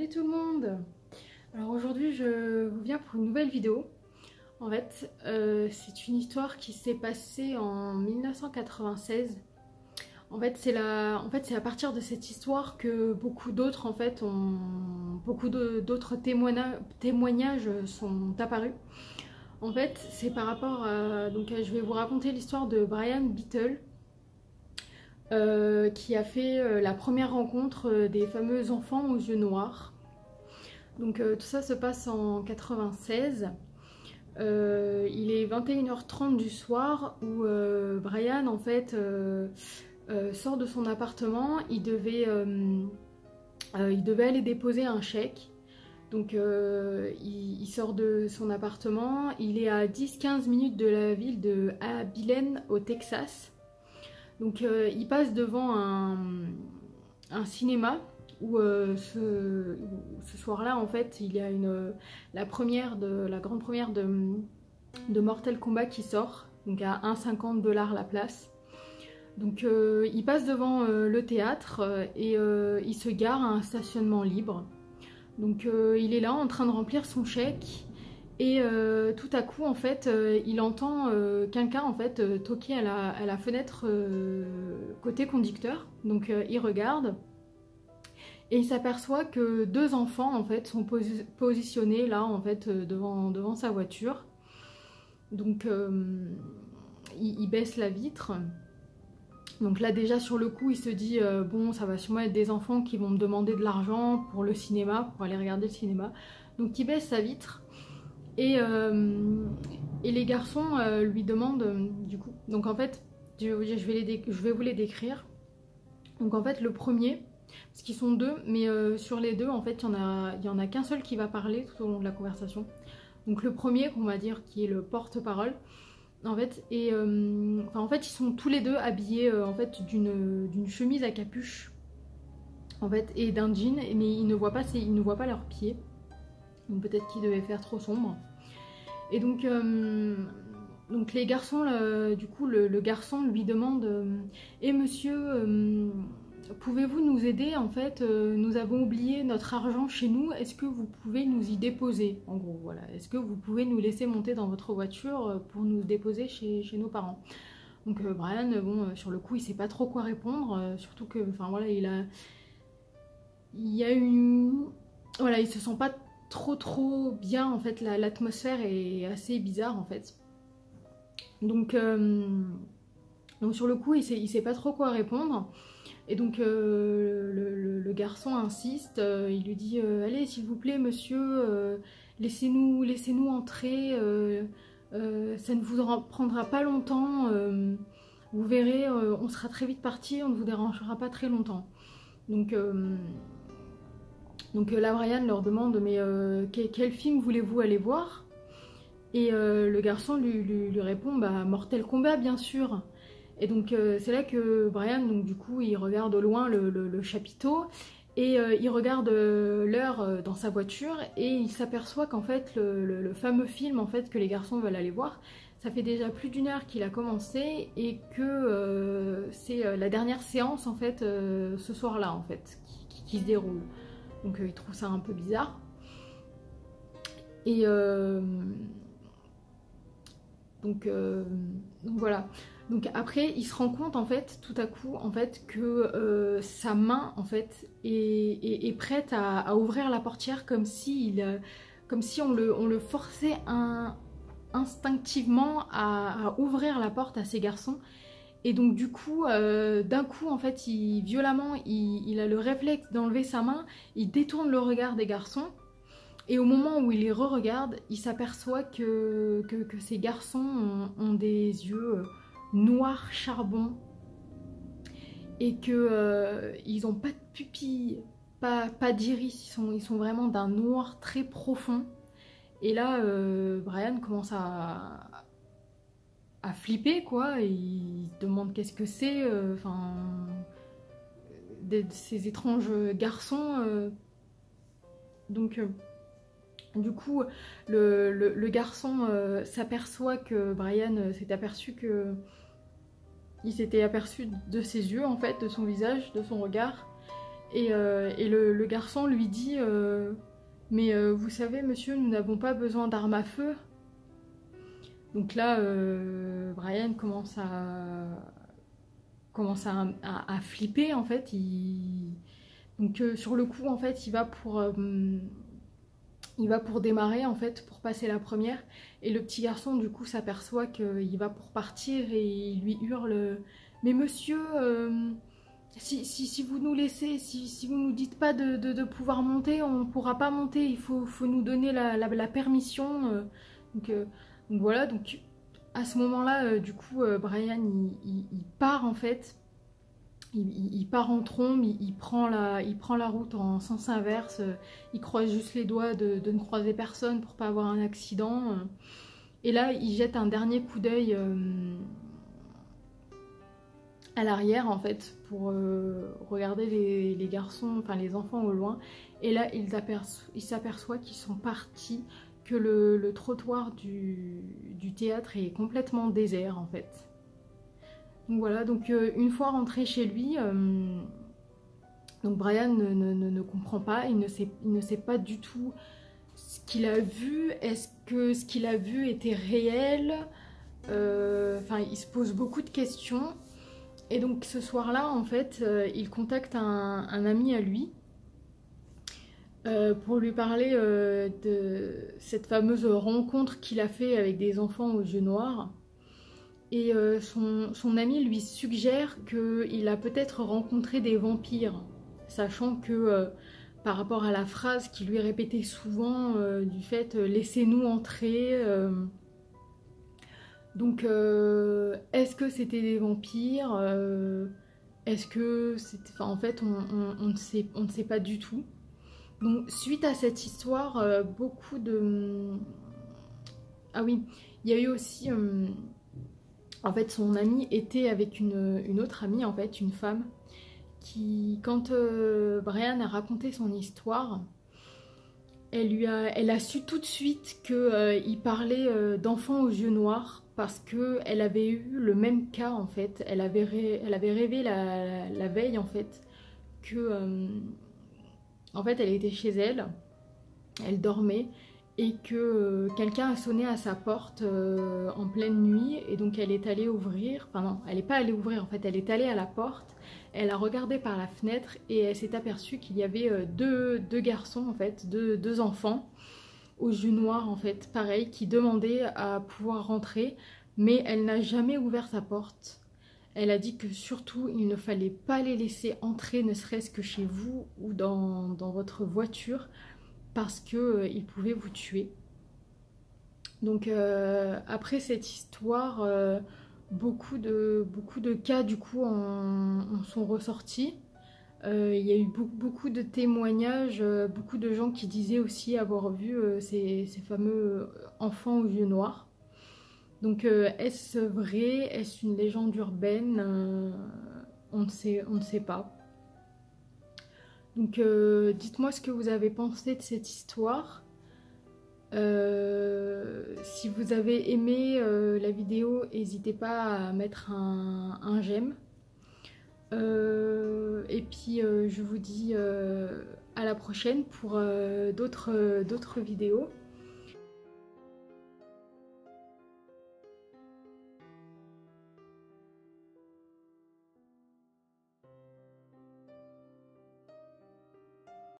Salut tout le monde. Alors aujourd'hui je vous viens pour une nouvelle vidéo. En fait c'est une histoire qui s'est passée en 1996. En fait c'est à partir de cette histoire que beaucoup d'autres d'autres témoignages sont apparus. En fait c'est par rapport à... Donc je vais vous raconter l'histoire de Brian Beatle. Qui a fait la première rencontre des fameux enfants aux yeux noirs. Donc tout ça se passe en 96. Il est 21h30 du soir où Brian en fait sort de son appartement. Il devait aller déposer un chèque. Donc il sort de son appartement. Il est à 10-15 minutes de la ville de Abilene au Texas. Donc il passe devant un cinéma où ce soir-là en fait il y a la grande première de Mortal Kombat qui sort, donc à 1,50 $ la place. Donc il passe devant le théâtre et il se gare à un stationnement libre. Donc il est là en train de remplir son chèque. Et tout à coup, en fait, il entend quelqu'un en fait toquer à la fenêtre côté conducteur. Donc il regarde et il s'aperçoit que deux enfants en fait sont positionnés là en fait devant sa voiture. Donc il baisse la vitre. Donc là déjà sur le coup, il se dit bon, ça va sûrement être des enfants qui vont me demander de l'argent pour le cinéma, pour aller regarder le cinéma. Donc il baisse sa vitre. Et les garçons lui demandent du coup, donc en fait je vais vous les décrire. Donc en fait le premier, parce qu'ils sont deux, mais sur les deux en fait il y en a qu'un seul qui va parler tout au long de la conversation. Donc le premier qu'on va dire qui est le porte-parole en fait, et en fait ils sont tous les deux habillés en fait d'une chemise à capuche en fait et d'un jean, mais ils ne voient pas leurs pieds. Donc peut-être qu'il devait faire trop sombre. Et donc les garçons, du coup le garçon lui demande Eh monsieur, pouvez-vous nous aider en fait, nous avons oublié notre argent chez nous, est-ce que vous pouvez nous y déposer? En gros voilà, est-ce que vous pouvez nous laisser monter dans votre voiture pour nous déposer chez nos parents? Donc Brian, bon sur le coup il sait pas trop quoi répondre, surtout que enfin voilà il y a une... Voilà, il se sent pas trop bien en fait, l'atmosphère est assez bizarre en fait. Donc sur le coup il sait pas trop quoi répondre. Et donc le garçon insiste, il lui dit allez s'il vous plaît monsieur, laissez-nous entrer, ça ne vous prendra pas longtemps, vous verrez, on sera très vite parti, on ne vous dérangera pas très longtemps. Donc là Brian leur demande mais quel film voulez-vous aller voir? Et le garçon lui répond bah Mortal Kombat bien sûr. Et donc c'est là que Brian donc du coup il regarde au loin le chapiteau et il regarde l'heure dans sa voiture et il s'aperçoit qu'en fait le fameux film en fait que les garçons veulent aller voir, ça fait déjà plus d'1 heure qu'il a commencé et que c'est la dernière séance en fait ce soir-là en fait qui se déroule. Donc il trouve ça un peu bizarre. Et donc voilà. Donc après il se rend compte en fait tout à coup en fait que sa main en fait est prête à ouvrir la portière comme si on le forçait instinctivement à ouvrir la porte à ces garçons. Et donc du coup, d'un coup en fait, violemment, il a le réflexe d'enlever sa main, il détourne le regard des garçons, et au moment où il les re-regarde, il s'aperçoit que ces garçons ont des yeux noirs charbon, et que ils n'ont pas de pupilles, pas d'iris, ils sont vraiment d'un noir très profond. Et là, Brian commence à flipper quoi, et il se demande qu'est-ce que c'est, ces étranges garçons. Donc du coup le garçon s'aperçoit que Brian s'est aperçu que il s'était aperçu de ses yeux en fait, de son visage, de son regard, Et le garçon lui dit mais vous savez monsieur, nous n'avons pas besoin d'armes à feu. Donc là, Brian commence à flipper en fait. Donc sur le coup en fait, il va pour démarrer en fait, pour passer la première. Et le petit garçon du coup s'aperçoit qu'il va pour partir et il lui hurle mais monsieur, si vous nous laissez, si vous nous dites pas de pouvoir monter, on pourra pas monter. Il faut nous donner la permission. Donc voilà, donc à ce moment-là, du coup, Brian il part en fait. Il part en trombe, il prend la route en sens inverse, il croise juste les doigts de ne croiser personne pour pas avoir un accident. Et là, il jette un dernier coup d'œil à l'arrière en fait pour regarder les garçons, enfin les enfants au loin. Et là, il s'aperçoit qu'ils sont partis, que le trottoir du théâtre est complètement désert en fait. Donc voilà, donc une fois rentré chez lui, donc Brian ne comprend pas, il ne sait pas du tout ce qu'il a vu. Est-ce que ce qu'il a vu était réel? Enfin, il se pose beaucoup de questions. Et donc ce soir-là, en fait, il contacte un ami à lui pour lui parler de cette fameuse rencontre qu'il a fait avec des enfants aux yeux noirs. Et son ami lui suggère qu'il a peut-être rencontré des vampires, sachant que par rapport à la phrase qu'il lui répétait souvent du fait laissez-nous entrer. Donc est-ce que c'était des vampires? Est-ce que c'était... Enfin, en fait, on ne sait pas du tout. Donc suite à cette histoire, beaucoup de... Ah oui, il y a eu aussi... En fait, son ami était avec une autre amie, en fait, une femme, qui, quand Brian a raconté son histoire, elle a su tout de suite qu'il parlait d'enfants aux yeux noirs, parce qu'elle avait eu le même cas, en fait. Elle avait rêvé la veille, en fait, en fait, elle était chez elle, elle dormait, et que quelqu'un a sonné à sa porte en pleine nuit, et donc elle est allée ouvrir, enfin non, elle n'est pas allée ouvrir en fait, elle est allée à la porte, elle a regardé par la fenêtre et elle s'est aperçue qu'il y avait deux garçons en fait, deux enfants aux yeux noirs en fait, pareil, qui demandaient à pouvoir rentrer, mais elle n'a jamais ouvert sa porte. Elle a dit que surtout il ne fallait pas les laisser entrer, ne serait-ce que chez vous ou dans votre voiture, parce qu'ils pouvaient vous tuer. Donc après cette histoire, beaucoup de cas du coup en sont ressortis. Il y a eu beaucoup de témoignages, beaucoup de gens qui disaient aussi avoir vu ces fameux enfants aux yeux noirs. Donc est-ce vrai? Est-ce une légende urbaine? On ne sait pas. Donc dites-moi ce que vous avez pensé de cette histoire. Si vous avez aimé la vidéo, n'hésitez pas à mettre un j'aime. Et puis je vous dis à la prochaine pour d'autres vidéos.